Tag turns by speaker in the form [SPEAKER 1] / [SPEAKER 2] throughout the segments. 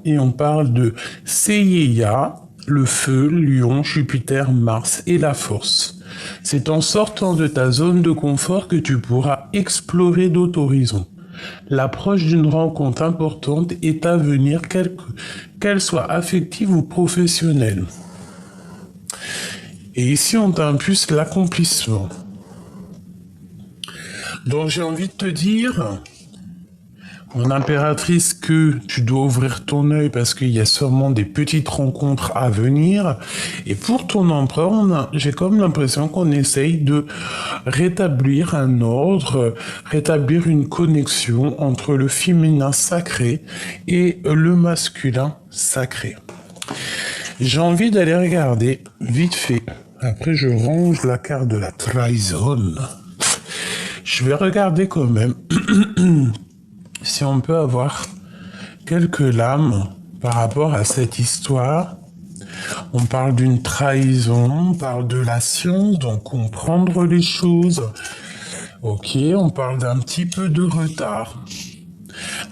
[SPEAKER 1] et on parle de Seiya, le feu, Lion, Jupiter, Mars et la force. C'est en sortant de ta zone de confort que tu pourras explorer d'autres horizons. L'approche d'une rencontre importante est à venir, qu'elle soit affective ou professionnelle. Et ici, on t'impulse l'accomplissement. Donc, j'ai envie de te dire, mon impératrice, que tu dois ouvrir ton œil parce qu'il y a sûrement des petites rencontres à venir. Et pour ton empereur, j'ai comme l'impression qu'on essaye de rétablir un ordre, rétablir une connexion entre le féminin sacré et le masculin sacré. J'ai envie d'aller regarder vite fait. Après, je range la carte de la trahison. Je vais regarder quand même si on peut avoir quelques lames par rapport à cette histoire. On parle d'une trahison, on parle de la science, donc comprendre les choses. Ok, on parle d'un petit peu de retard,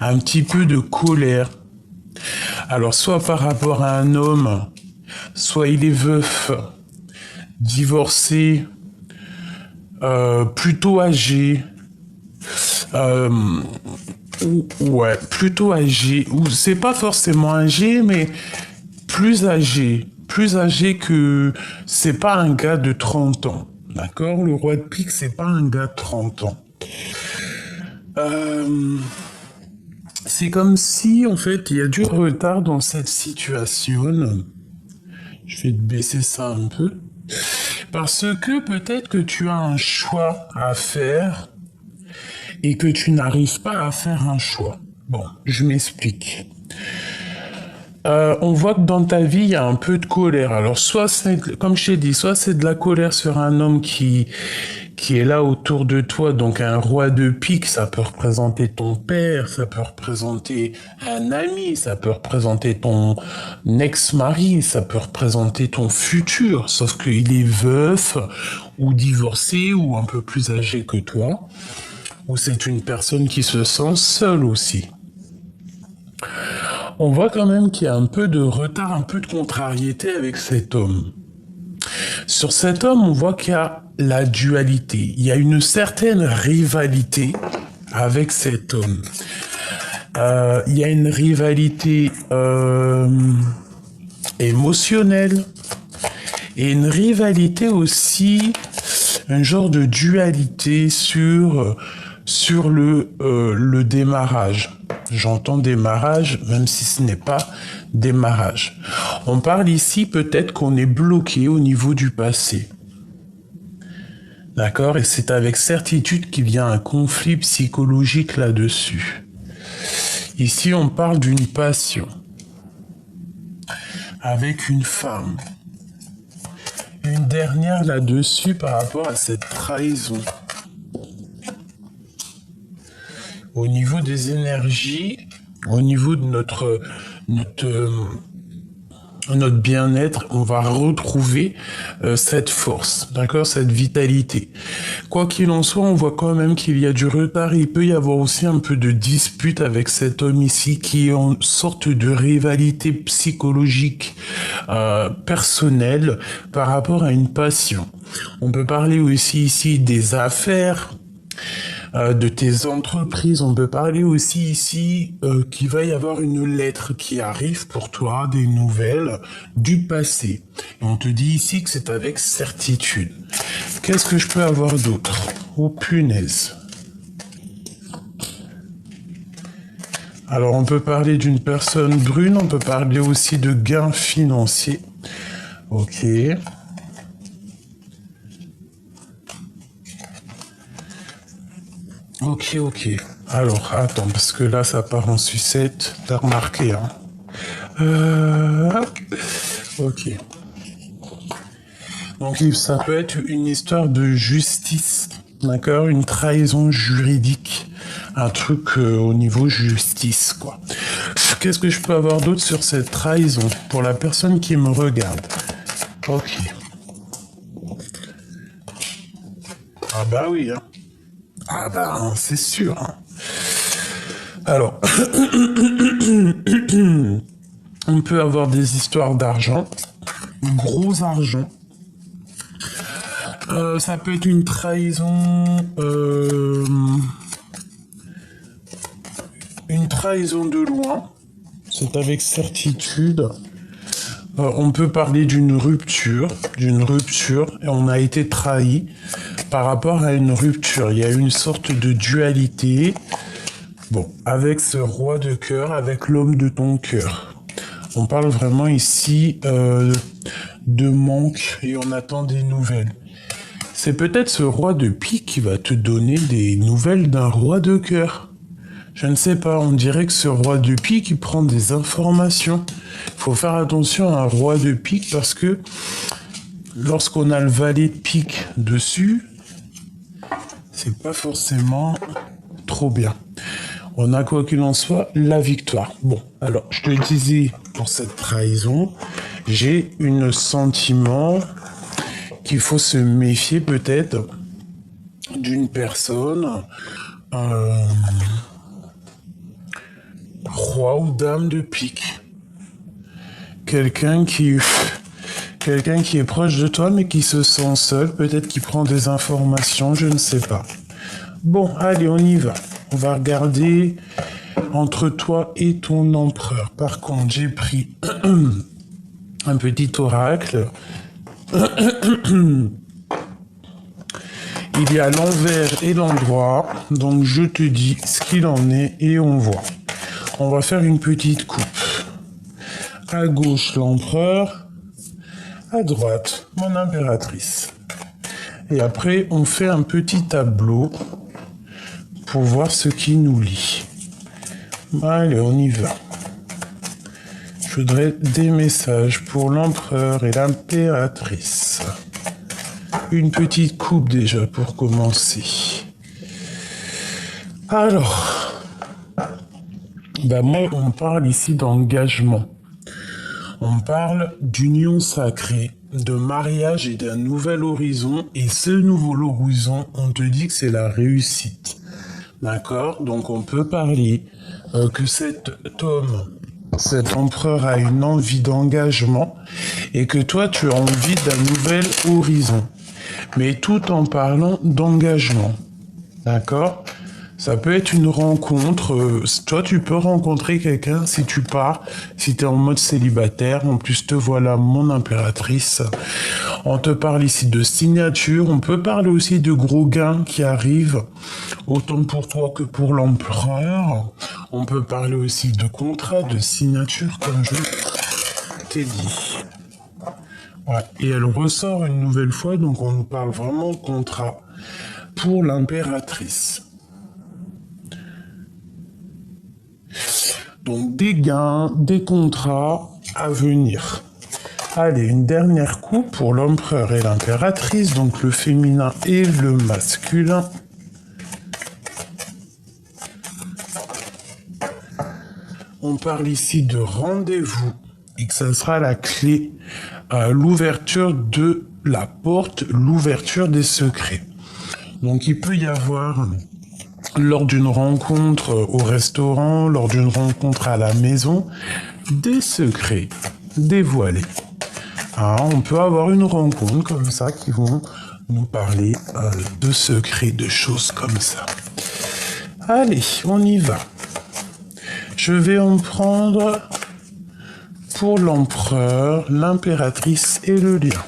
[SPEAKER 1] un petit peu de colère. Alors, soit par rapport à un homme, soit il est veuf, divorcé, plutôt âgé, ouais, plutôt âgé, ou c'est pas forcément âgé, mais plus âgé que, c'est pas un gars de 30 ans, d'accord? Le roi de pique, c'est pas un gars de 30 ans. C'est comme si, en fait, il y a du retard dans cette situation. Je vais te baisser ça un peu. Parce que peut-être que tu as un choix à faire et que tu n'arrives pas à faire un choix. Bon, je m'explique. On voit que dans ta vie, il y a un peu de colère. Alors, soit c'est, comme je t'ai dit, soit c'est de la colère sur un homme qui est là autour de toi, donc un roi de pique, ça peut représenter ton père, ça peut représenter un ami, ça peut représenter ton ex-mari, ça peut représenter ton futur, sauf qu'il est veuf ou divorcé ou un peu plus âgé que toi, ou c'est une personne qui se sent seule aussi. On voit quand même qu'il y a un peu de retard, un peu de contrariété avec cet homme. Sur cet homme, on voit qu'il y a la dualité. Il y a une certaine rivalité avec cet homme. Il y a une rivalité émotionnelle et une rivalité aussi, un genre de dualité sur le démarrage. J'entends démarrage, même si ce n'est pas démarrage. On parle ici peut-être qu'on est bloqué au niveau du passé. D'accord? Et c'est avec certitude qu'il y a un conflit psychologique là-dessus. Ici, on parle d'une passion avec une femme. Une dernière là-dessus par rapport à cette trahison. Au niveau des énergies, au niveau de notre bien-être, on va retrouver cette force, d'accord, cette vitalité. Quoi qu'il en soit, on voit quand même qu'il y a du retard. Il peut y avoir aussi un peu de dispute avec cet homme ici qui est en sorte de rivalité psychologique personnelle par rapport à une passion. On peut parler aussi ici des affaires, de tes entreprises. On peut parler aussi ici qu'il va y avoir une lettre qui arrive pour toi, des nouvelles du passé. Et on te dit ici que c'est avec certitude. Qu'est-ce que je peux avoir d'autre? Oh punaise. Alors on peut parler d'une personne brune, on peut parler aussi de gains financiers. Ok. Ok. Alors, attends, parce que là, ça part en sucette. T'as remarqué, hein? Ok. Donc, ça peut être une histoire de justice, d'accord? Une trahison juridique. Un truc au niveau justice, quoi. Qu'est-ce que je peux avoir d'autre sur cette trahison pour la personne qui me regarde? Ok. Ah bah oui, hein. Ah bah, hein, c'est sûr. Hein. Alors, on peut avoir des histoires d'argent, gros argent. Ça peut être une trahison, de loin. C'est avec certitude. On peut parler d'une rupture, et on a été trahi par rapport à une rupture. Il y a une sorte de dualité. Bon, avec ce roi de cœur, avec l'homme de ton cœur. On parle vraiment ici de manque et on attend des nouvelles. C'est peut-être ce roi de pique qui va te donner des nouvelles d'un roi de cœur. Je ne sais pas, on dirait que ce roi de pique, il prend des informations. Il faut faire attention à un roi de pique parce que lorsqu'on a le valet de pique dessus, c'est pas forcément trop bien. On a quoi qu'il en soit, la victoire. Bon, alors, je te disais, pour cette trahison, j'ai un sentiment qu'il faut se méfier peut-être d'une personne, roi ou dame de pique. Quelqu'un qui est proche de toi mais qui se sent seul, peut-être qui prend des informations, je ne sais pas. Bon, allez, on y va. On va regarder entre toi et ton empereur. Par contre, j'ai pris un petit oracle. Il y a l'envers et l'endroit. Donc, je te dis ce qu'il en est et on voit. On va faire une petite coupe. À gauche, l'empereur. À droite, mon impératrice. Et après, on fait un petit tableau pour voir ce qui nous lie. Allez, on y va. Je voudrais des messages pour l'empereur et l'impératrice. Une petite coupe déjà pour commencer. Alors, moi, on parle ici d'engagement. On parle d'union sacrée, de mariage et d'un nouvel horizon. Et ce nouvel horizon, on te dit que c'est la réussite. D'accord? Donc on peut parler que cet empereur a une envie d'engagement et que toi tu as envie d'un nouvel horizon. Mais tout en parlant d'engagement. D'accord? Ça peut être une rencontre. Toi, tu peux rencontrer quelqu'un si tu pars, si tu es en mode célibataire. En plus, te voilà, mon impératrice. On te parle ici de signature. On peut parler aussi de gros gains qui arrivent, autant pour toi que pour l'empereur. On peut parler aussi de contrat, de signature, comme je t'ai dit. Ouais. Et elle ressort une nouvelle fois, donc on nous parle vraiment de contrat pour l'impératrice. Donc des gains, des contrats à venir. Allez, une dernière coupe pour l'empereur et l'impératrice, donc le féminin et le masculin. On parle ici de rendez-vous et que ça sera la clé à l'ouverture de la porte, l'ouverture des secrets. Donc il peut y avoir lors d'une rencontre au restaurant, lors d'une rencontre à la maison, des secrets dévoilés. On peut avoir une rencontre comme ça qui vont nous parler de secrets, de choses comme ça. Allez, on y va. Je vais en prendre pour l'empereur, l'impératrice et le lion.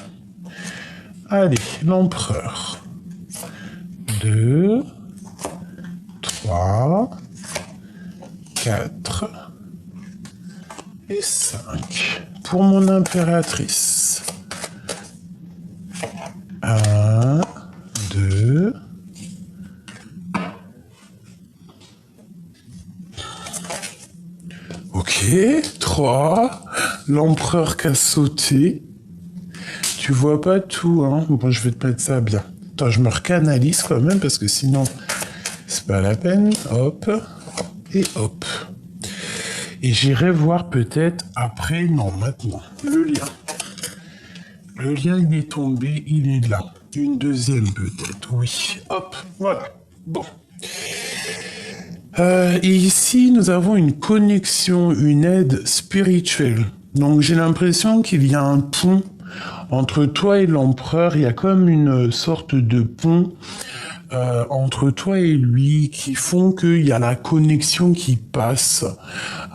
[SPEAKER 1] Allez, l'empereur. 2, 3, 4 et 5. Pour mon impératrice. 1, 2, ok, 3. L'empereur qui a sauté. Tu vois pas tout, hein. Bon, je vais te mettre ça bien. Attends, je me recanalise quand même parce que sinon, c'est pas la peine. Hop. Et hop. Et j'irai voir peut-être après, non, maintenant, le lien. Le lien, il est tombé, il est là. Une deuxième peut-être, oui. Hop, voilà. Bon. Et ici, nous avons une connexion, une aide spirituelle. Donc j'ai l'impression qu'il y a un pont entre toi et l'empereur. Il y a comme une sorte de pont entre toi et lui qui font qu'il y a la connexion qui passe.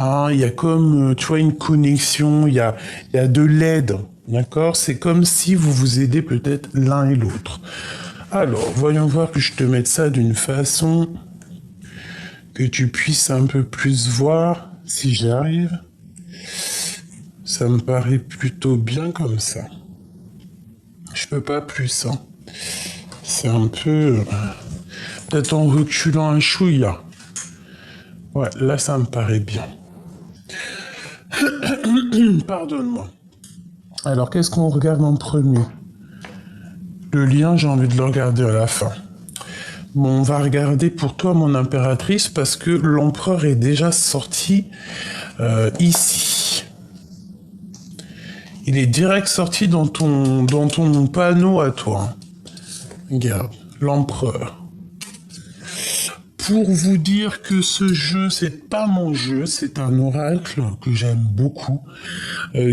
[SPEAKER 1] Hein, il y a comme, tu vois, une connexion, il y a de l'aide. D'accord? C'est comme si vous vous aidez peut-être l'un et l'autre. Alors, voyons voir que je te mette ça d'une façon que tu puisses un peu plus voir si j'arrive. Ça me paraît plutôt bien comme ça. Je peux pas plus, hein. C'est un peu... peut-être en reculant un chouïa. Ouais, là, ça me paraît bien. Pardonne-moi. Alors, qu'est-ce qu'on regarde en premier? Le lien, j'ai envie de le regarder à la fin. Bon, on va regarder pour toi, mon impératrice, parce que l'empereur est déjà sorti ici. Il est direct sorti dans ton panneau à toi. Regarde, l'empereur. Pour vous dire que ce jeu, c'est pas mon jeu, c'est un oracle que j'aime beaucoup,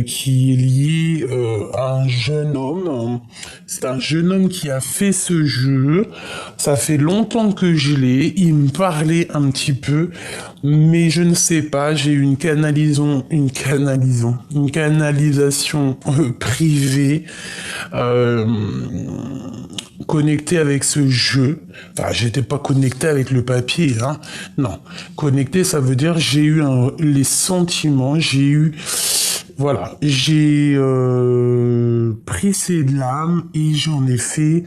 [SPEAKER 1] qui est lié à un jeune homme. C'est un jeune homme qui a fait ce jeu. Ça fait longtemps que je l'ai. Il me parlait un petit peu, mais je ne sais pas. J'ai eu une canalisation privée. Connecté avec ce jeu. Enfin, j'étais pas connecté avec le papier, hein. Non. Connecté, ça veut dire j'ai eu les sentiments, j'ai eu... Voilà. J'ai pris ces lames et j'en ai fait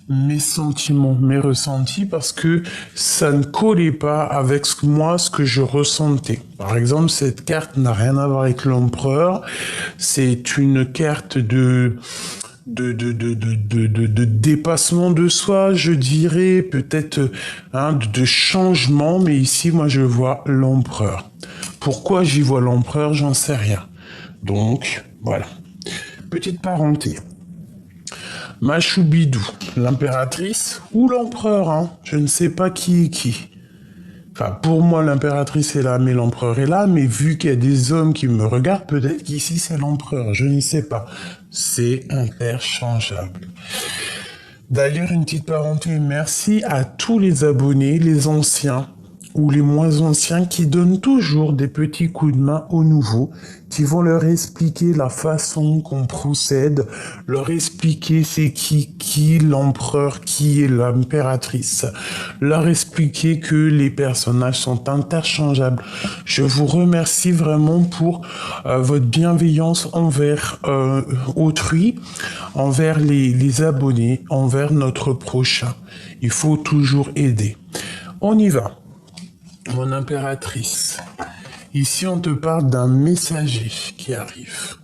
[SPEAKER 1] mes sentiments, mes ressentis, parce que ça ne collait pas avec ce que je ressentais. Par exemple, cette carte n'a rien à voir avec l'empereur. C'est une carte de dépassement de soi, je dirais, peut-être de changement, mais ici, moi, je vois l'empereur. Pourquoi j'y vois l'empereur, j'en sais rien. Donc, voilà. Petite parenté. Machoubidou, l'impératrice ou l'empereur, hein, je ne sais pas qui est qui. Enfin, pour moi, l'impératrice est là, mais l'empereur est là, mais vu qu'il y a des hommes qui me regardent, peut-être qu'ici, c'est l'empereur, je ne sais pas. C'est interchangeable. D'ailleurs, une petite parenthèse, merci à tous les abonnés, les anciens ou les moins anciens, qui donnent toujours des petits coups de main aux nouveaux, qui vont leur expliquer la façon qu'on procède, leur expliquer c'est qui l'empereur, qui est l'impératrice, leur expliquer que les personnages sont interchangeables. Je vous remercie vraiment pour votre bienveillance envers autrui, envers les abonnés, envers notre prochain. Il faut toujours aider. On y va. Mon impératrice. Ici, on te parle d'un messager qui arrive.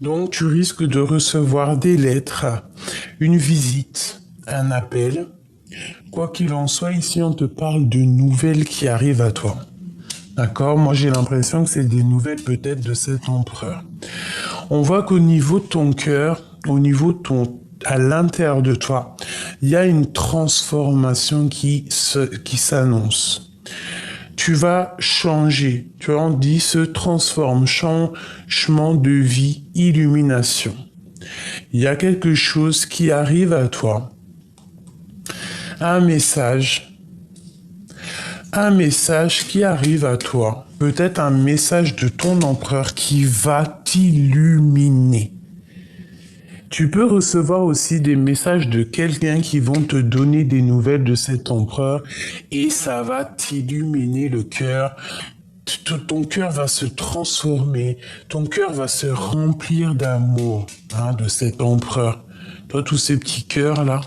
[SPEAKER 1] Donc, tu risques de recevoir des lettres, une visite, un appel. Quoi qu'il en soit, ici, on te parle de nouvelles qui arrivent à toi. D'accord? Moi, j'ai l'impression que c'est des nouvelles peut-être de cet empereur. On voit qu'au niveau de ton cœur, à l'intérieur de toi, il y a une transformation qui s'annonce. Tu vas changer, tu vois, on dit se transforme, changement de vie, illumination. Il y a quelque chose qui arrive à toi, un message qui arrive à toi, peut-être un message de ton empereur qui va t'illuminer. Tu peux recevoir aussi des messages de quelqu'un qui vont te donner des nouvelles de cet empereur et ça va t'illuminer le cœur. Ton cœur va se transformer, ton cœur va se remplir d'amour de cet empereur. Toi, tous ces petits cœurs là,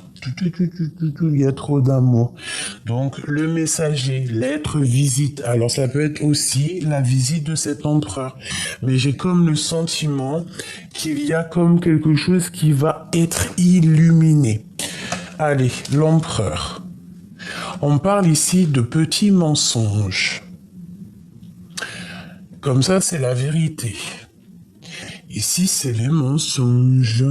[SPEAKER 1] il y a trop d'amour. Donc, le messager, l'être visite. Alors, ça peut être aussi la visite de cet empereur. Mais j'ai comme le sentiment qu'il y a comme quelque chose qui va être illuminé. Allez, l'empereur. On parle ici de petits mensonges. Comme ça, c'est la vérité. Ici, c'est les mensonges.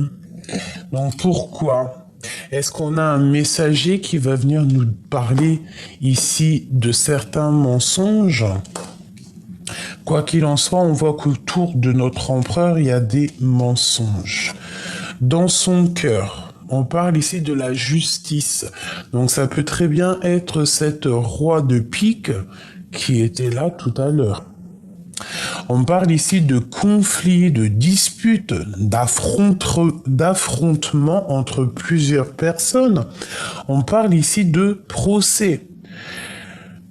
[SPEAKER 1] Donc, pourquoi ? Est-ce qu'on a un messager qui va venir nous parler ici de certains mensonges? Quoi qu'il en soit, on voit qu'autour de notre empereur, il y a des mensonges. Dans son cœur, on parle ici de la justice. Donc ça peut très bien être cette roi de pique qui était là tout à l'heure. On parle ici de conflits, de disputes, d'affrontements entre plusieurs personnes. On parle ici de procès.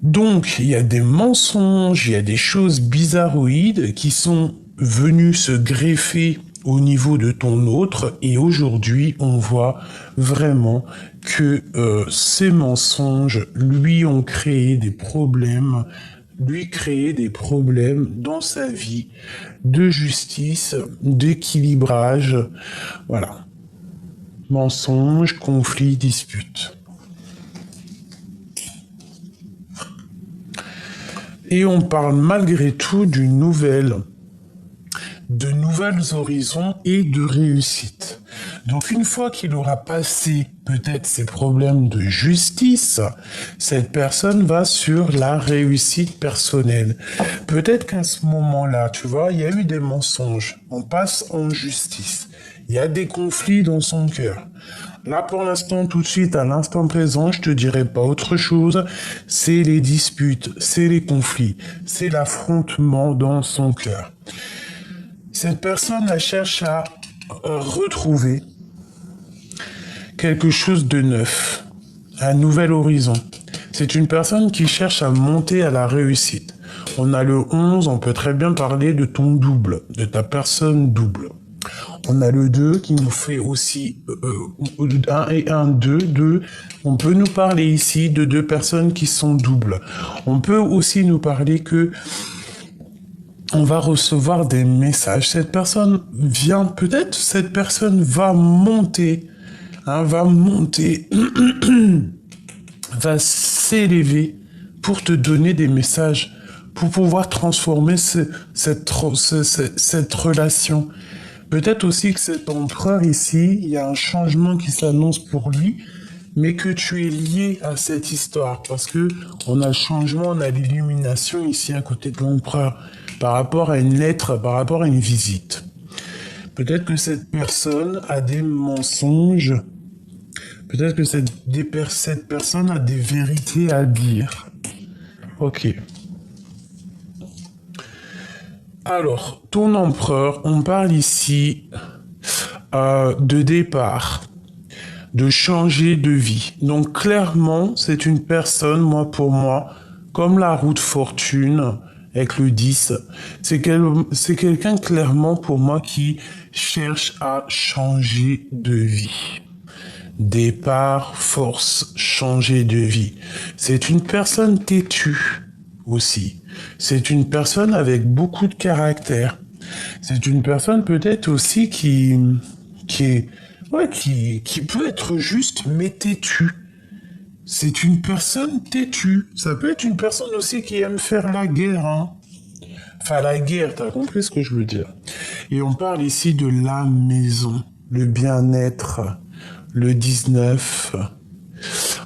[SPEAKER 1] Donc, il y a des mensonges, il y a des choses bizarroïdes qui sont venues se greffer au niveau de ton autre, et aujourd'hui, on voit vraiment que ces mensonges lui ont créé des problèmes, dans sa vie de justice, d'équilibrage, voilà. Mensonges, conflits, disputes. Et on parle malgré tout de nouvelles horizons et de réussite. Donc une fois qu'il aura passé peut-être ses problèmes de justice, cette personne va sur la réussite personnelle. Peut-être qu'à ce moment-là, tu vois, il y a eu des mensonges. On passe en justice. Il y a des conflits dans son cœur. Là, pour l'instant, tout de suite, à l'instant présent, je te dirai pas autre chose. C'est les disputes, c'est les conflits, c'est l'affrontement dans son cœur. Cette personne, elle cherche à retrouver quelque chose de neuf, un nouvel horizon. C'est une personne qui cherche à monter à la réussite. On a le 11, on peut très bien parler de ton double, de ta personne double. On a le 2 qui nous fait aussi 1 et 1, 2. On peut nous parler ici de deux personnes qui sont doubles. On peut aussi nous parler que on va recevoir des messages. Cette personne vient, peut-être cette personne va monter, va s'élever pour te donner des messages, pour pouvoir transformer cette relation. Peut-être aussi que cet empereur ici, il y a un changement qui s'annonce pour lui, mais que tu es lié à cette histoire, parce que on a le changement, on a l'illumination ici à côté de l'empereur, par rapport à une lettre, par rapport à une visite. Peut-être que cette personne a des mensonges, peut-être que cette personne a des vérités à dire. Ok. Alors, ton empereur, on parle ici de départ, de changer de vie. Donc clairement, c'est une personne, pour moi, comme la roue de fortune avec le 10, c'est quelqu'un clairement pour moi qui cherche à changer de vie. Départ, force, changer de vie. C'est une personne têtue aussi. C'est une personne avec beaucoup de caractère. C'est une personne peut-être aussi qui peut être juste mais têtue. C'est une personne têtue. Ça peut être une personne aussi qui aime faire la guerre, hein. Enfin, la guerre, t'as compris ce que je veux dire. Et on parle ici de la maison, le bien-être, le 19.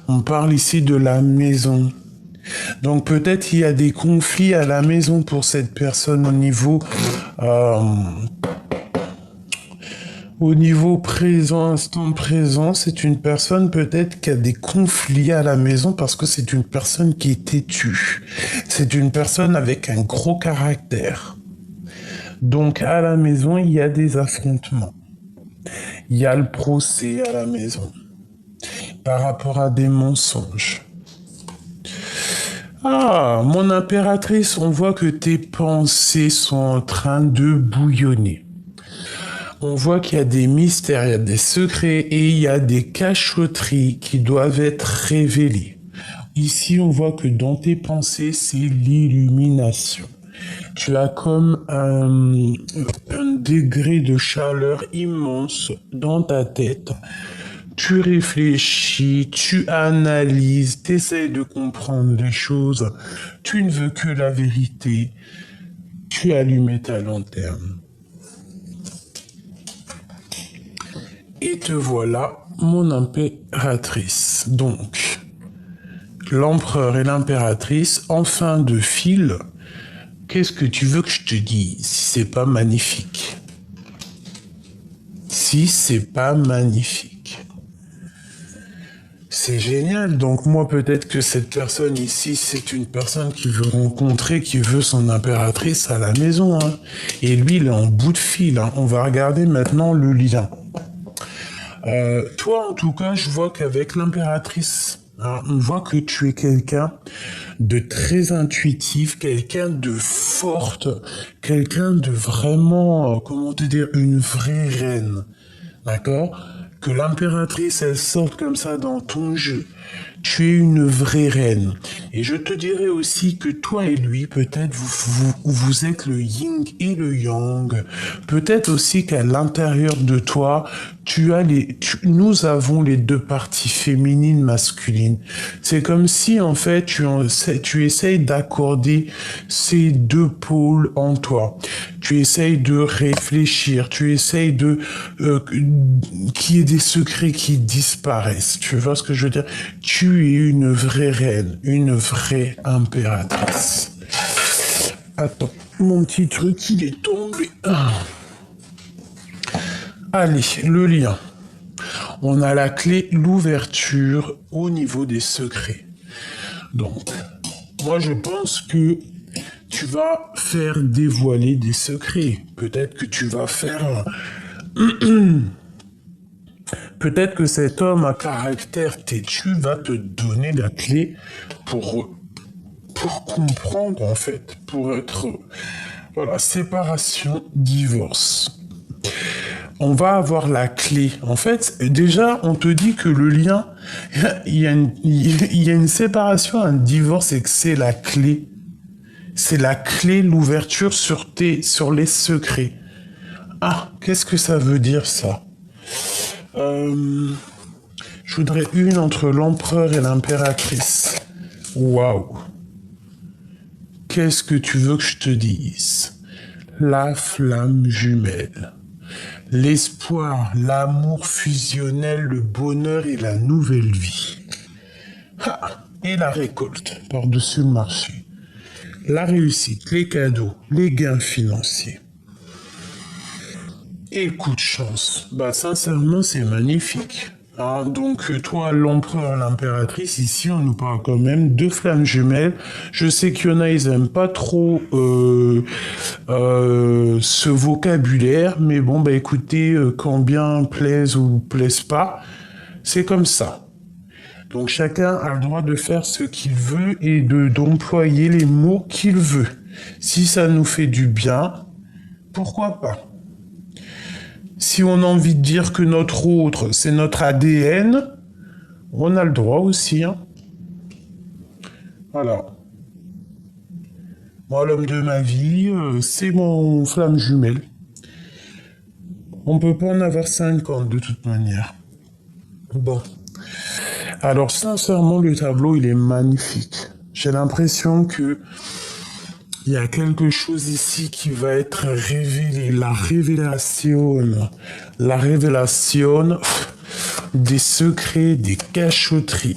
[SPEAKER 1] On parle ici de la maison. Donc peut-être il y a des conflits à la maison pour cette personne au niveau présent, instant présent. C'est une personne peut-être qui a des conflits à la maison parce que c'est une personne qui est têtue. C'est une personne avec un gros caractère. Donc à la maison, il y a des affrontements. Il y a le procès à la maison par rapport à des mensonges. Ah, mon impératrice, on voit que tes pensées sont en train de bouillonner. On voit qu'il y a des mystères, il y a des secrets et il y a des cachotteries qui doivent être révélées. Ici, on voit que dans tes pensées, c'est l'illumination. Tu as comme un degré de chaleur immense dans ta tête. Tu réfléchis, tu analyses, tu essaies de comprendre les choses. Tu ne veux que la vérité. Tu allumes ta lanterne. Et te voilà, mon impératrice. Donc, l'empereur et l'impératrice, en fin de fil, qu'est-ce que tu veux que je te dise si c'est pas magnifique? Si c'est pas magnifique. C'est génial. Donc moi, peut-être que cette personne ici, c'est une personne qui veut rencontrer, qui veut son impératrice à la maison. Hein. Et lui, il est en bout de fil. Hein. On va regarder maintenant le lien. Toi, en tout cas, je vois qu'avec l'impératrice, hein, on voit que tu es quelqu'un de très intuitif, quelqu'un de forte, quelqu'un de vraiment, comment te dire, une vraie reine. D'accord? Que l'impératrice, elle sorte comme ça dans ton jeu. Tu es une vraie reine. Et je te dirais aussi que toi et lui, peut-être vous êtes le yin et le yang. Peut-être aussi qu'à l'intérieur de toi, nous avons les deux parties féminines, masculines. C'est comme si, en fait, tu essayes d'accorder ces deux pôles en toi. Tu essayes de réfléchir, tu essayes qu'il y ait des secrets qui disparaissent. Tu vois ce que je veux dire? Tu es une vraie reine, une vraie impératrice. Attends, mon petit truc, il est tombé. Allez, le lien. On a la clé, l'ouverture au niveau des secrets. Donc, moi je pense que tu vas faire dévoiler des secrets. Peut-être que tu vas faire... Peut-être que cet homme à caractère têtu va te donner la clé pour comprendre, en fait, pour être... Voilà, séparation, divorce. On va avoir la clé. En fait, déjà, on te dit que le lien, il y a une séparation, un divorce, et que c'est la clé. C'est la clé, l'ouverture sur les secrets. Ah, qu'est-ce que ça veut dire, ça? Je voudrais une entre l'empereur et l'impératrice. Waouh. Qu'est-ce que tu veux que je te dise? La flamme jumelle. L'espoir, l'amour fusionnel, le bonheur et la nouvelle vie. Ah, et la récolte par-dessus le marché. La réussite, les cadeaux, les gains financiers. Et le coup de chance. Bah sincèrement, c'est magnifique. Ah, donc toi, l'empereur, l'impératrice, ici on nous parle quand même de flammes jumelles. Je sais qu'il y en a, ils aiment pas trop ce vocabulaire, mais bon, bah écoutez, quand bien plaise ou plaise pas, c'est comme ça. Donc chacun a le droit de faire ce qu'il veut et d'employer les mots qu'il veut. Si ça nous fait du bien, pourquoi pas? Si on a envie de dire que notre autre, c'est notre ADN, on a le droit aussi. Hein. Voilà. Moi, l'homme de ma vie, c'est mon flamme jumelle. On peut pas en avoir 50 de toute manière. Bon. Alors, sincèrement, le tableau, il est magnifique. J'ai l'impression que il y a quelque chose ici qui va être révélé. La révélation des secrets, des cachotteries.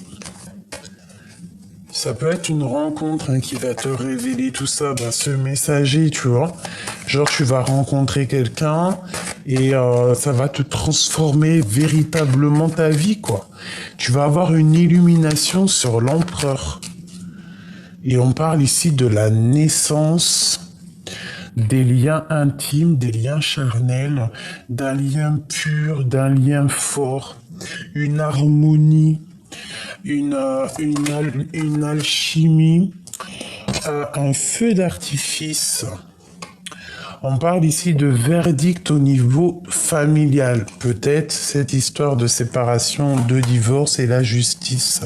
[SPEAKER 1] Ça peut être une rencontre qui va te révéler tout ça, ce messager, tu vois. Genre, tu vas rencontrer quelqu'un et ça va te transformer véritablement ta vie, quoi. Tu vas avoir une illumination sur l'empereur. Et on parle ici de la naissance des liens intimes, des liens charnels, d'un lien pur, d'un lien fort, une harmonie, une alchimie, un feu d'artifice. On parle ici de verdict au niveau familial. Peut-être cette histoire de séparation, de divorce et la justice.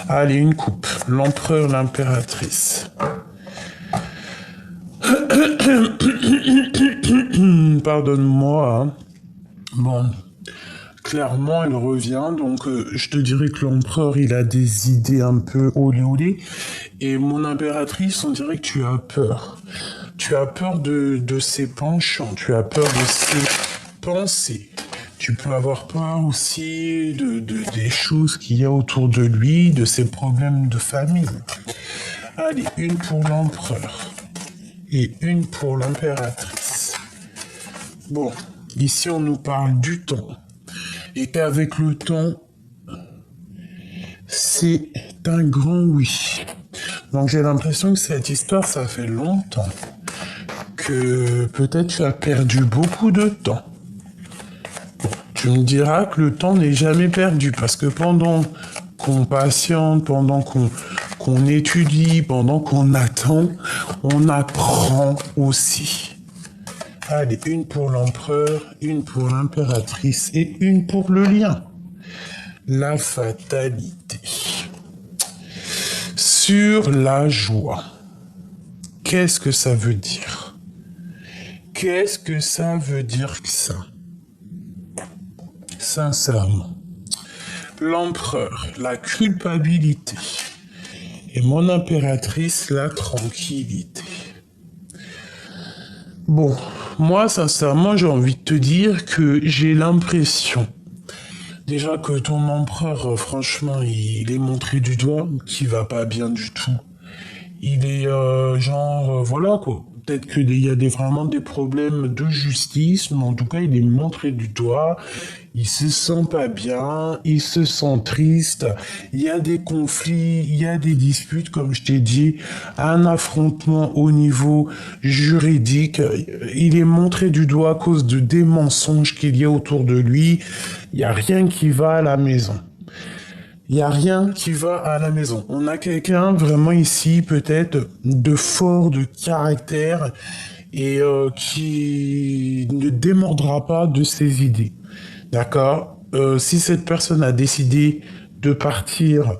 [SPEAKER 1] Allez, une coupe. L'empereur, l'impératrice. Pardonne-moi. Hein. Bon, clairement, elle revient. Donc, je te dirais que l'empereur, il a des idées un peu olé. Et mon impératrice, on dirait que tu as peur. Tu as peur de ses penchants. Tu as peur de ses pensées. Tu peux avoir peur aussi des choses qu'il y a autour de lui, de ses problèmes de famille. Allez, une pour l'empereur et une pour l'impératrice. Bon, ici on nous parle du temps. Et qu'avec le temps, c'est un grand oui. Donc j'ai l'impression que cette histoire, ça fait longtemps que peut-être tu as perdu beaucoup de temps. Bon, tu me diras que le temps n'est jamais perdu parce que pendant qu'on patiente, pendant qu'on étudie, pendant qu'on attend, on apprend aussi. Allez, une pour l'empereur, une pour l'impératrice et une pour le lien. La fatalité. Sur la joie. Qu'est-ce que ça veut dire? Qu'est-ce que ça veut dire que ça? Sincèrement. L'empereur, la culpabilité. Et mon impératrice, la tranquillité. Bon, moi, sincèrement, j'ai envie de te dire que j'ai l'impression, déjà que ton empereur, franchement, il est montré du doigt, qu'il va pas bien du tout. Il est voilà quoi. Peut-être qu'il y a vraiment des problèmes de justice, mais en tout cas, il est montré du doigt. Il se sent pas bien, il se sent triste. Il y a des conflits, il y a des disputes, comme je t'ai dit, un affrontement au niveau juridique. Il est montré du doigt à cause des mensonges qu'il y a autour de lui. Il n'y a rien qui va à la maison. Il n'y a rien qui va à la maison. On a quelqu'un vraiment ici, peut-être, de fort, de caractère, et qui ne démordra pas de ses idées. D'accord? Si cette personne a décidé de partir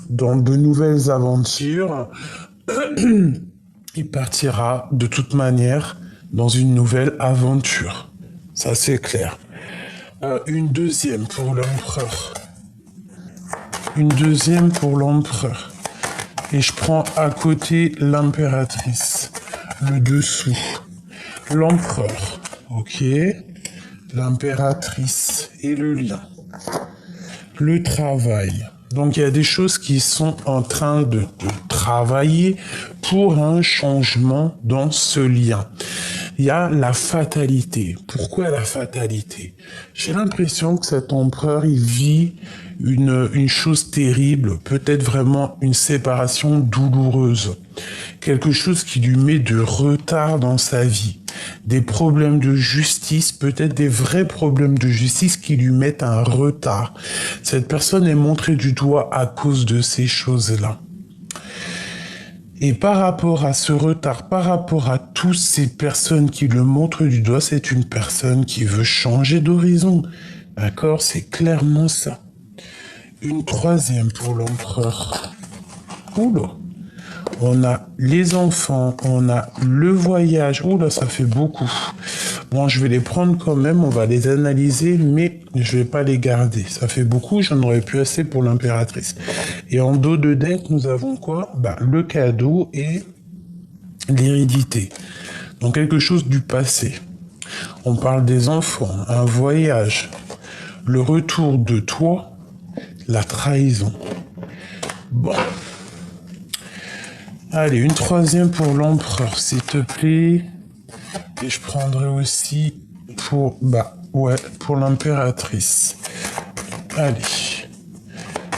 [SPEAKER 1] dans de nouvelles aventures, il partira de toute manière dans une nouvelle aventure. Ça, c'est clair. Une deuxième pour l'empereur. Une deuxième pour l'empereur. Et je prends à côté l'impératrice. Le dessous. L'empereur. Ok. L'impératrice et le lien. Le travail. Donc il y a des choses qui sont en train de travailler pour un changement dans ce lien. Il y a la fatalité. Pourquoi la fatalité? J'ai l'impression que cet empereur, il vit une chose terrible, peut-être vraiment une séparation douloureuse. Quelque chose qui lui met de retard dans sa vie. Des problèmes de justice, peut-être des vrais problèmes de justice qui lui mettent un retard. Cette personne est montrée du doigt à cause de ces choses-là. Et par rapport à ce retard, par rapport à toutes ces personnes qui le montrent du doigt, c'est une personne qui veut changer d'horizon. D'accord? C'est clairement ça. Une troisième pour l'empereur. Oula. On a les enfants, on a le voyage. Oula, ça fait beaucoup. Bon, je vais les prendre quand même, on va les analyser, mais je vais pas les garder. Ça fait beaucoup, j'en aurais plus assez pour l'impératrice. Et en dos de deck, nous avons quoi? Le cadeau et l'hérédité. Donc quelque chose du passé. On parle des enfants, un voyage, le retour de toi, la trahison. Bon. Allez, une troisième pour l'empereur, s'il te plaît. Et je prendrai aussi pour l'impératrice. Allez.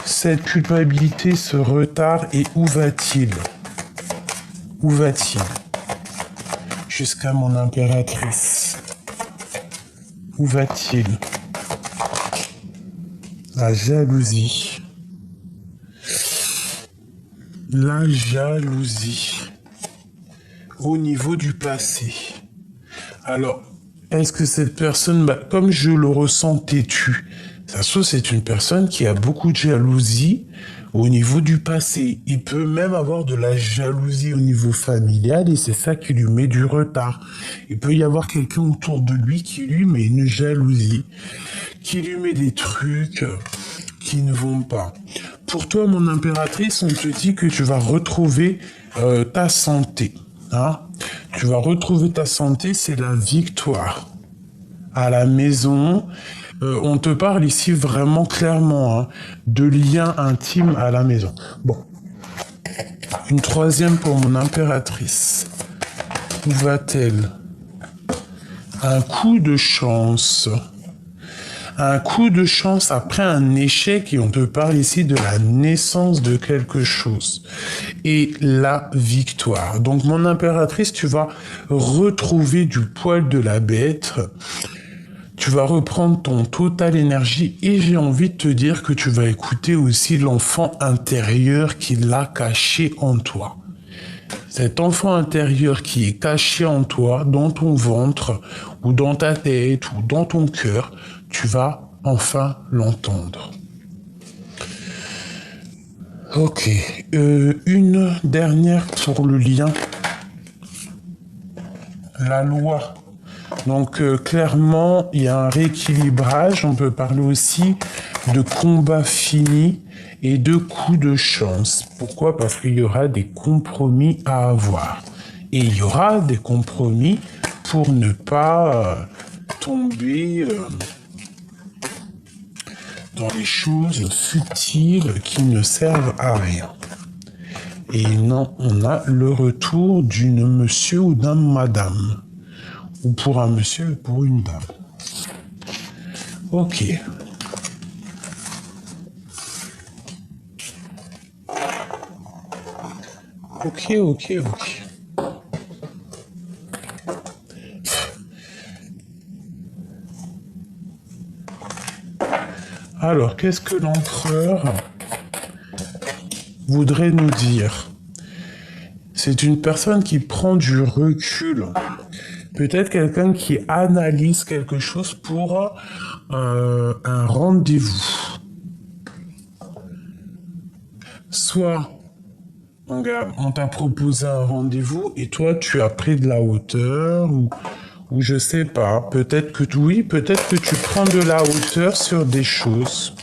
[SPEAKER 1] Cette culpabilité, ce retard, et où va-t-il? Où va-t-il? Jusqu'à mon impératrice. Où va-t-il? La jalousie. La jalousie. Au niveau du passé. Alors, est-ce que cette personne, comme je le ressens têtu, ça se trouve, c'est une personne qui a beaucoup de jalousie au niveau du passé. Il peut même avoir de la jalousie au niveau familial et c'est ça qui lui met du retard. Il peut y avoir quelqu'un autour de lui qui lui met une jalousie, qui lui met des trucs qui ne vont pas. Pour toi, mon impératrice, on te dit que tu vas retrouver ta santé. Hein? Tu vas retrouver ta santé, c'est la victoire. À la maison, On te parle ici vraiment clairement hein, de liens intimes à la maison. Bon. Une troisième pour mon impératrice. Où va-t-elle? Un coup de chance. Un coup de chance après un échec et on te parle ici de la naissance de quelque chose. Et la victoire. Donc mon impératrice, tu vas retrouver du poil de la bête. Tu vas reprendre ton total énergie et j'ai envie de te dire que tu vas écouter aussi l'enfant intérieur qui l'a caché en toi. Cet enfant intérieur qui est caché en toi, dans ton ventre, ou dans ta tête, ou dans ton cœur, tu vas enfin l'entendre. Ok, une dernière pour le lien. La loi. Donc clairement, il y a un rééquilibrage. On peut parler aussi de combat fini et de coups de chance. Pourquoi? Parce qu'il y aura des compromis à avoir. Et il y aura des compromis pour ne pas tomber dans les choses futiles qui ne servent à rien. Et non, on a le retour d'une monsieur ou d'un madame. Ou pour un monsieur ou pour une dame. Ok. Ok. Alors, qu'est-ce que l'empereur voudrait nous dire? C'est une personne qui prend du recul. Peut-être quelqu'un qui analyse quelque chose pour un rendez-vous. Soit, regarde, on t'a proposé un rendez-vous et toi tu as pris de la hauteur ou je sais pas. Peut-être que oui, peut-être que tu prends de la hauteur sur des choses.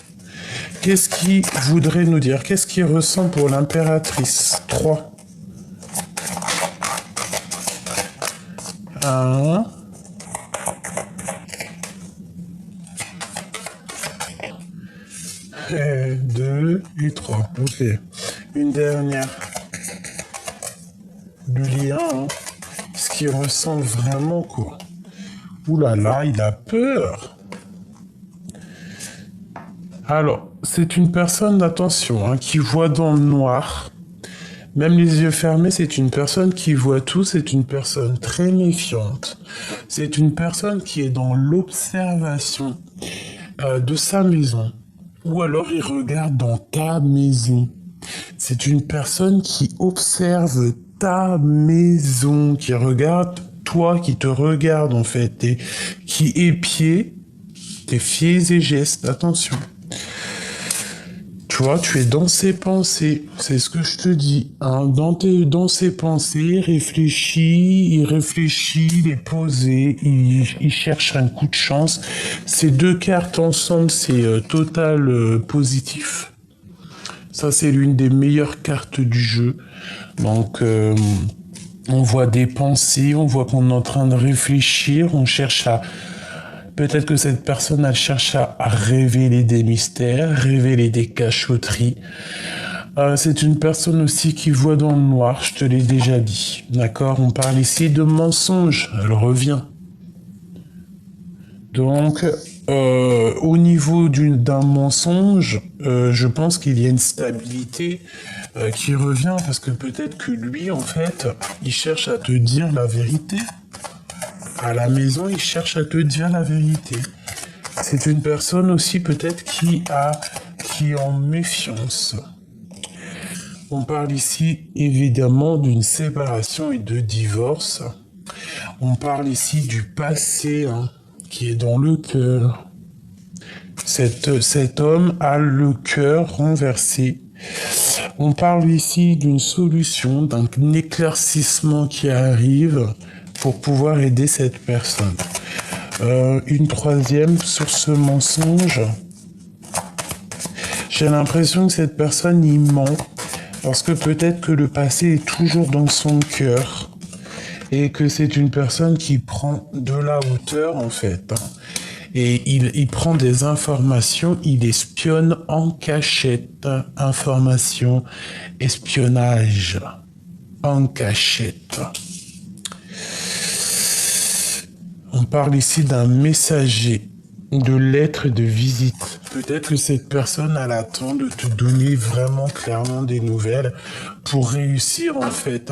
[SPEAKER 1] Qu'est-ce qu'il voudrait nous dire? Qu'est-ce qu'il ressent pour l'impératrice? 3. 1. 2 et 3. Ok. Une dernière. Le lien, hein. Ce qu'il ressent vraiment, quoi. Ouh là là, il a peur. Alors, c'est une personne, attention, hein, qui voit dans le noir. Même les yeux fermés, c'est une personne qui voit tout, c'est une personne très méfiante. C'est une personne qui est dans l'observation de sa maison. Ou alors il regarde dans ta maison. C'est une personne qui observe ta maison, qui regarde toi, qui te regarde en fait, et qui épie tes faits et gestes. Attention. Tu vois, tu es dans ses pensées, c'est ce que je te dis. Hein. Dans ses pensées, il réfléchit, il est posé, il cherche un coup de chance. Ces deux cartes ensemble, c'est total positif. Ça, c'est l'une des meilleures cartes du jeu. Donc, on voit des pensées, on voit qu'on est en train de réfléchir, on cherche à... Peut-être que cette personne, elle cherche à révéler des mystères, révéler des cachotteries. C'est une personne aussi qui voit dans le noir, je te l'ai déjà dit. D'accord? On parle ici de mensonge, elle revient. Donc, au niveau d'un mensonge, je pense qu'il y a une stabilité qui revient parce que peut-être que lui, en fait, il cherche à te dire la vérité. À la maison, il cherche à te dire la vérité. C'est une personne aussi peut-être qui est en méfiance. On parle ici évidemment d'une séparation et de divorce. On parle ici du passé hein, qui est dans le cœur. Cet homme a le cœur renversé. On parle ici d'une solution, d'un éclaircissement qui arrive pour pouvoir aider cette personne. Une troisième sur ce mensonge. J'ai l'impression que cette personne y ment parce que peut-être que le passé est toujours dans son cœur et que c'est une personne qui prend de la hauteur en fait. Et il prend des informations, il espionne en cachette. Information, espionnage, en cachette. On parle ici d'un messager, de lettres de visite. Peut-être que cette personne a l'attend de te donner vraiment clairement des nouvelles pour réussir en fait,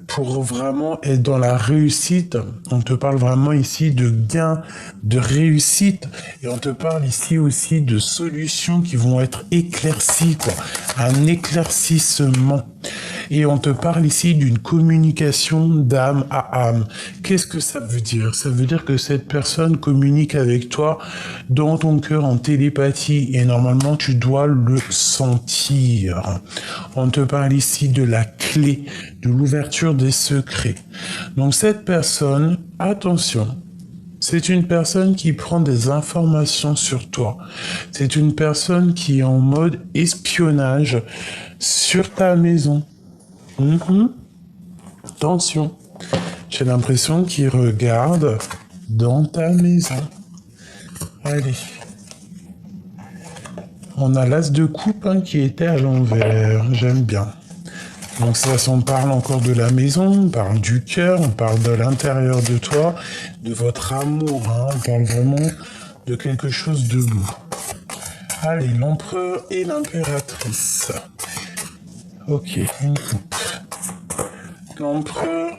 [SPEAKER 1] pour vraiment être dans la réussite. On te parle vraiment ici de gains, de réussite, et on te parle ici aussi de solutions qui vont être éclaircies, quoi. Un éclaircissement. Et on te parle ici d'une communication d'âme à âme. Qu'est-ce que ça veut dire? Ça veut dire que cette personne communique avec toi dans ton cœur en télépathie et normalement tu dois le sentir. On te parle ici de la clé, de l'ouverture des secrets. Donc cette personne, attention, c'est une personne qui prend des informations sur toi. C'est une personne qui est en mode espionnage sur ta maison. Attention, j'ai l'impression qu'il regarde dans ta maison. Allez. On a l'as de coupe qui était à l'envers. J'aime bien. Donc ça, on parle encore de la maison, on parle du cœur, on parle de l'intérieur de toi, de votre amour. On parle vraiment de quelque chose de beau. Allez, l'empereur et l'impératrice. Ok, une coupe. L'empereur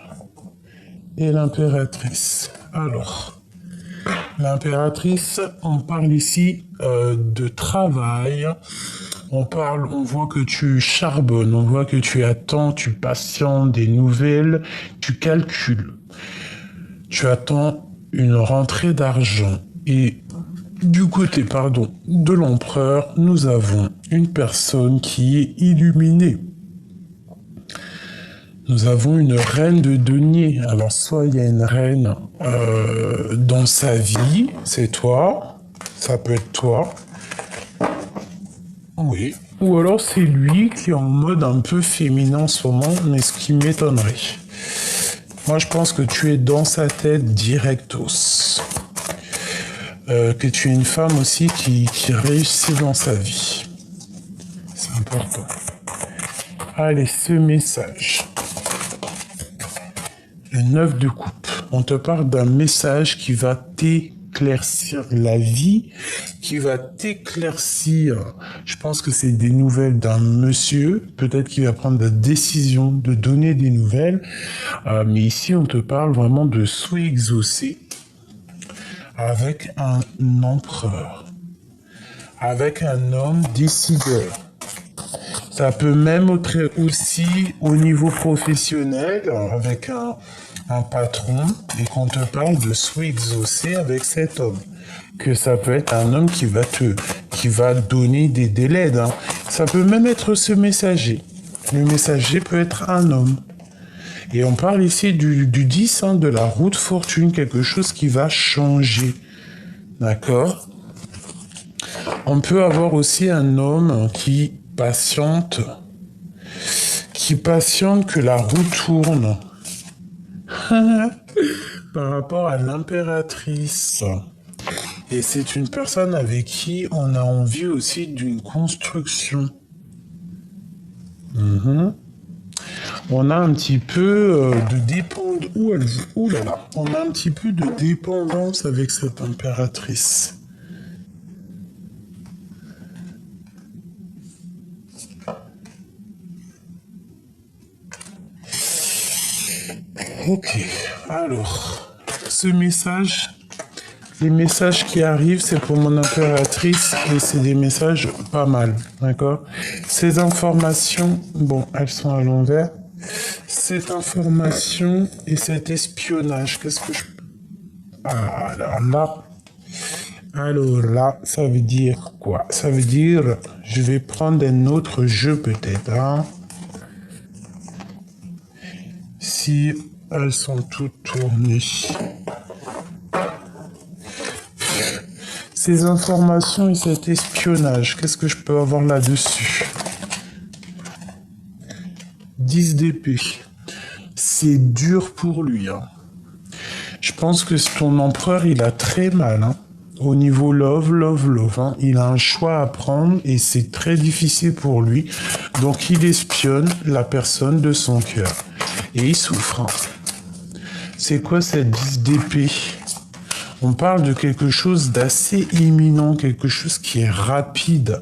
[SPEAKER 1] et l'impératrice. Alors, l'impératrice, on parle ici de travail. On voit que tu charbonnes, on voit que tu attends, tu patientes des nouvelles, tu calcules. Tu attends une rentrée d'argent. Et du côté, de l'empereur, nous avons une personne qui est illuminée. Nous avons une reine de denier. Alors, soit il y a une reine dans sa vie, c'est toi, ça peut être toi. Oui. Ou alors c'est lui qui est en mode un peu féminin en ce moment, mais ce qui m'étonnerait. Moi, je pense que tu es dans sa tête directos. Que tu es une femme aussi qui réussit dans sa vie. C'est important. Allez, ce message. Le 9 de coupe. On te parle d'un message qui va t'éclaircir la vie, qui va t'éclaircir. Je pense que c'est des nouvelles d'un monsieur. Peut-être qu'il va prendre la décision de donner des nouvelles. Mais ici, on te parle vraiment de souhait exaucé avec un empereur, avec un homme décideur. Ça peut même être aussi au niveau professionnel, avec un patron, et qu'on te parle de souhait exaucé avec cet homme. Que ça peut être un homme qui va donner des délais. Ça peut même être ce messager. Le messager peut être un homme. Et on parle ici du 10, de la roue de fortune, quelque chose qui va changer. D'accord? On peut avoir aussi un homme qui patiente que la roue tourne. Par rapport à l'impératrice. Et c'est une personne avec qui on a envie aussi d'une construction. On a un petit peu de dépendance. Ouh là là. On a un petit peu de dépendance avec cette impératrice. Ok, alors, ce message, les messages qui arrivent, c'est pour mon impératrice et c'est des messages pas mal, d'accord? Ces informations, bon, elles sont à l'envers. Cette information et cet espionnage, qu'est-ce que je... Ah, alors là, ça veut dire quoi? Ça veut dire, je vais prendre un autre jeu peut-être, Si elles sont toutes tournées. Ces informations et cet espionnage, qu'est-ce que je peux avoir là-dessus? 10 d'épée. C'est dur pour lui. Je pense que ton empereur, il a très mal, hein. Au niveau love, hein. Il a un choix à prendre et c'est très difficile pour lui. Donc il espionne la personne de son cœur. Et il souffre, hein. C'est quoi cette 10 d'épée? On parle de quelque chose d'assez imminent, quelque chose qui est rapide.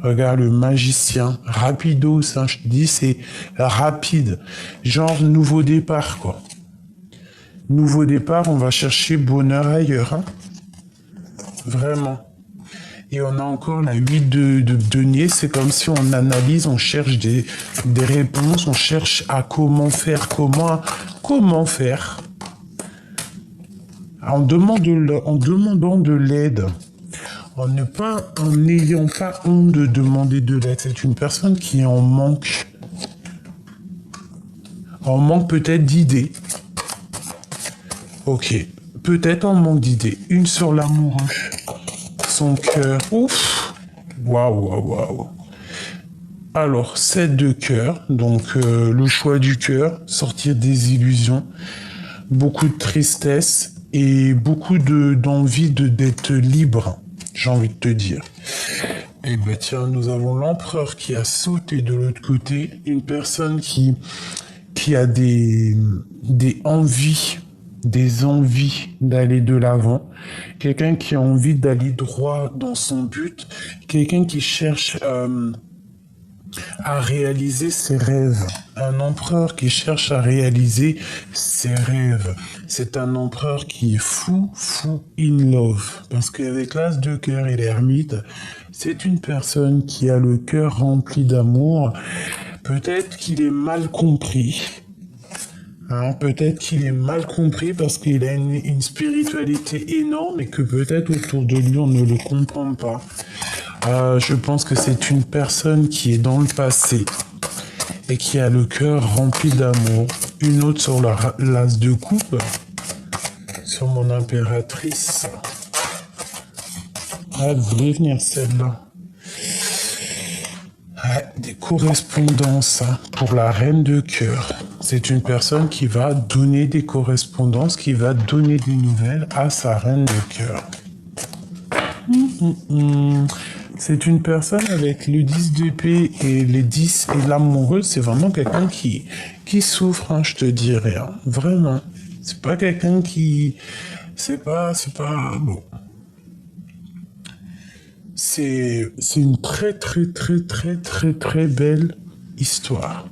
[SPEAKER 1] Regarde le magicien, rapido, ça je te dis, c'est rapide. Genre nouveau départ, quoi. Nouveau départ, on va chercher bonheur ailleurs, hein. Vraiment. Et on a encore la 8 de denier, c'est comme si on analyse, on cherche des réponses, on cherche à comment faire, comment faire. En demandant de l'aide, en n'ayant pas honte de demander de l'aide. C'est une personne qui est en manque peut-être d'idées. Ok, peut-être en manque d'idées. Une sur l'amoureux, son cœur. Ouf, waouh. Alors, 7 de cœur, donc le choix du cœur, sortir des illusions, beaucoup de tristesse et beaucoup d'envie d'être libre, j'ai envie de te dire. Et ben tiens, nous avons l'empereur qui a sauté de l'autre côté, une personne qui a des envies, d'aller de l'avant, quelqu'un qui a envie d'aller droit dans son but, quelqu'un qui cherche à réaliser ses rêves. Un empereur qui cherche à réaliser ses rêves. C'est un empereur qui est fou in love. Parce qu'avec l'as de cœur et l'ermite, c'est une personne qui a le cœur rempli d'amour. Peut-être qu'il est mal compris. Hein, peut-être qu'il est mal compris parce qu'il a une spiritualité énorme et que peut-être autour de lui on ne le comprend pas. Je pense que c'est une personne qui est dans le passé et qui a le cœur rempli d'amour. Une autre sur l'as de coupe, sur mon impératrice. Elle voulait venir celle-là. Des correspondances, hein, pour la reine de cœur. C'est une personne qui va donner des correspondances, qui va donner des nouvelles à sa reine de cœur. C'est une personne avec le 10 d'épée et les 10 et l'amoureux, c'est vraiment quelqu'un qui souffre, hein, je te dirais, hein, vraiment. C'est pas quelqu'un qui... C'est pas... Bon. C'est une très belle histoire.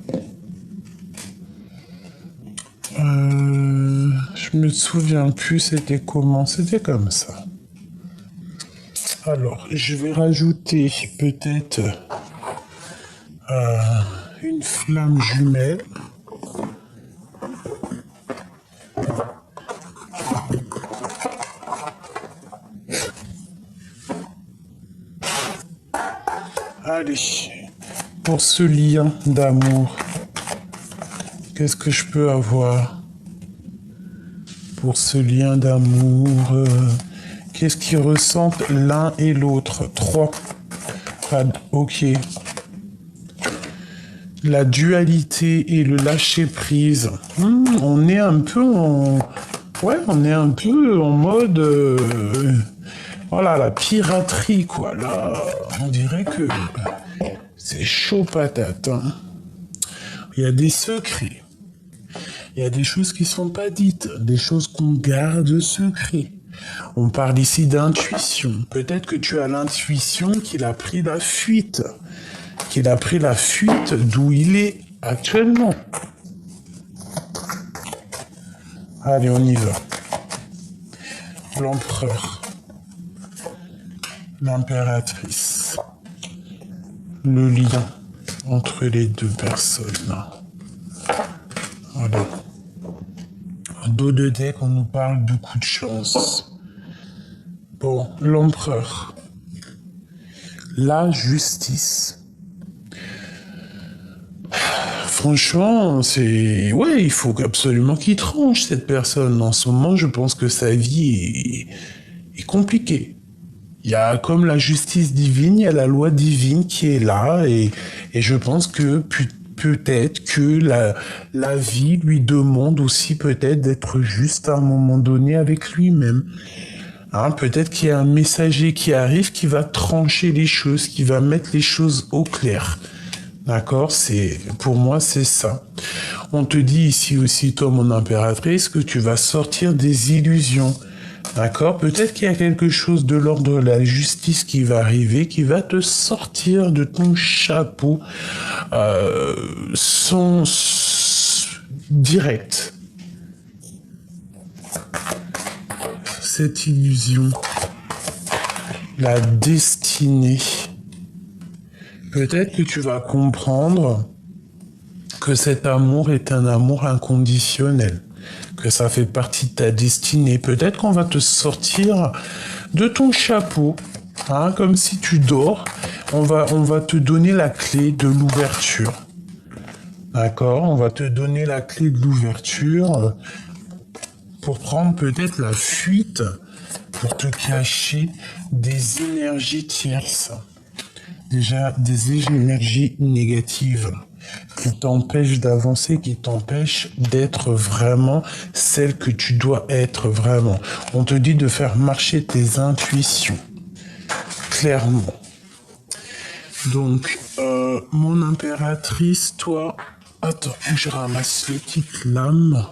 [SPEAKER 1] Je me souviens plus c'était comment, c'était comme ça. Alors, je vais rajouter peut-être une flamme jumelle. Allez, pour ce lien d'amour, qu'est-ce que je peux avoir? Pour ce lien d'amour, qu'est-ce qu'ils ressentent l'un et l'autre? 3. Ok. La dualité et le lâcher-prise. On est un peu en... Ouais, on est un peu en mode... Voilà, la piraterie, quoi. Là, on dirait que c'est chaud patate, hein. Il y a des secrets. Il y a des choses qui sont pas dites, des choses qu'on garde secret. On parle ici d'intuition. Peut-être que tu as l'intuition qu'il a pris la fuite. D'où il est actuellement. Allez, on y va. L'empereur. L'impératrice. Le lien entre les deux personnes. Voilà. En dos de deck, on nous parle de coups de chance. Bon, l'empereur. La justice. Franchement, c'est... Ouais, il faut absolument qu'il tranche, cette personne. En ce moment, je pense que sa vie est compliquée. Il y a comme la justice divine, il y a la loi divine qui est là, et je pense que peut-être que la vie lui demande aussi peut-être d'être juste à un moment donné avec lui-même. Hein, peut-être qu'il y a un messager qui arrive qui va trancher les choses, qui va mettre les choses au clair. D'accord, pour moi c'est ça. On te dit ici aussi, toi mon impératrice, que tu vas sortir des illusions. D'accord, peut-être qu'il y a quelque chose de l'ordre de la justice qui va arriver, qui va te sortir de ton chapeau sans direct. Cette illusion, la destinée. Peut-être que tu vas comprendre que cet amour est un amour inconditionnel, que ça fait partie de ta destinée. Peut-être qu'on va te sortir de ton chapeau, hein, comme si tu dors. On va te donner la clé de l'ouverture. D'accord? On va te donner la clé de l'ouverture pour prendre peut-être la fuite, pour te cacher des énergies tierces. Déjà, des énergies négatives qui t'empêchent d'avancer, qui t'empêchent d'être vraiment celle que tu dois être vraiment. On te dit de faire marcher tes intuitions, clairement. Donc, mon impératrice, toi, attends, je ramasse les petites lames.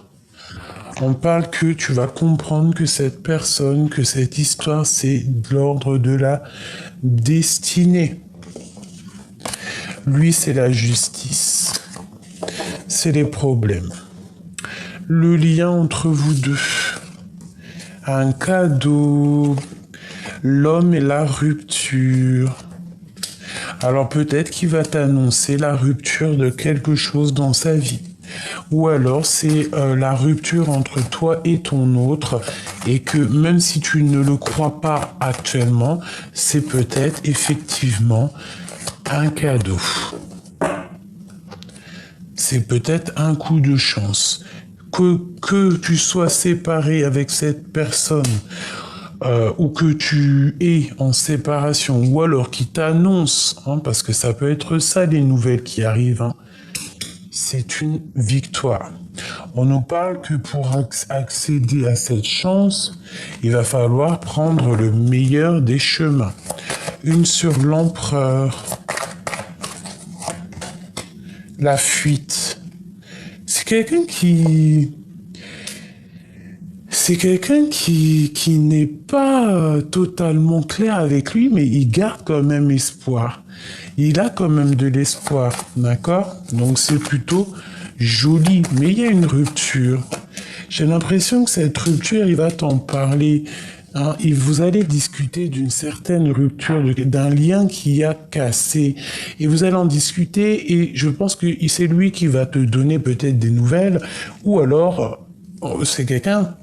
[SPEAKER 1] On parle que tu vas comprendre que cette personne, que cette histoire, c'est de l'ordre de la destinée. Lui, c'est la justice. C'est les problèmes. Le lien entre vous deux. Un cadeau. L'homme et la rupture. Alors peut-être qu'il va t'annoncer la rupture de quelque chose dans sa vie. Ou alors c'est la rupture entre toi et ton autre et que même si tu ne le crois pas actuellement, c'est peut-être effectivement un cadeau. C'est peut-être un coup de chance. Que tu sois séparé avec cette personne ou que tu es en séparation ou alors qui t'annonce, hein, parce que ça peut être ça les nouvelles qui arrivent, hein, c'est une victoire. On nous parle que pour accéder à cette chance, il va falloir prendre le meilleur des chemins. Une sur l'empereur. La fuite. C'est quelqu'un qui n'est pas totalement clair avec lui, mais il garde quand même espoir. Il a quand même de l'espoir, d'accord? Donc c'est plutôt joli, mais il y a une rupture. J'ai l'impression que cette rupture, il va t'en parler. Hein, et vous allez discuter d'une certaine rupture, d'un lien qui a cassé. Et vous allez en discuter et je pense que c'est lui qui va te donner peut-être des nouvelles. Ou alors, c'est quelqu'un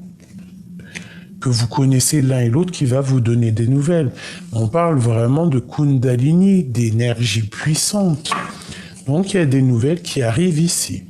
[SPEAKER 1] que vous connaissez l'un et l'autre qui va vous donner des nouvelles. On parle vraiment de Kundalini, d'énergie puissante. Donc il y a des nouvelles qui arrivent ici.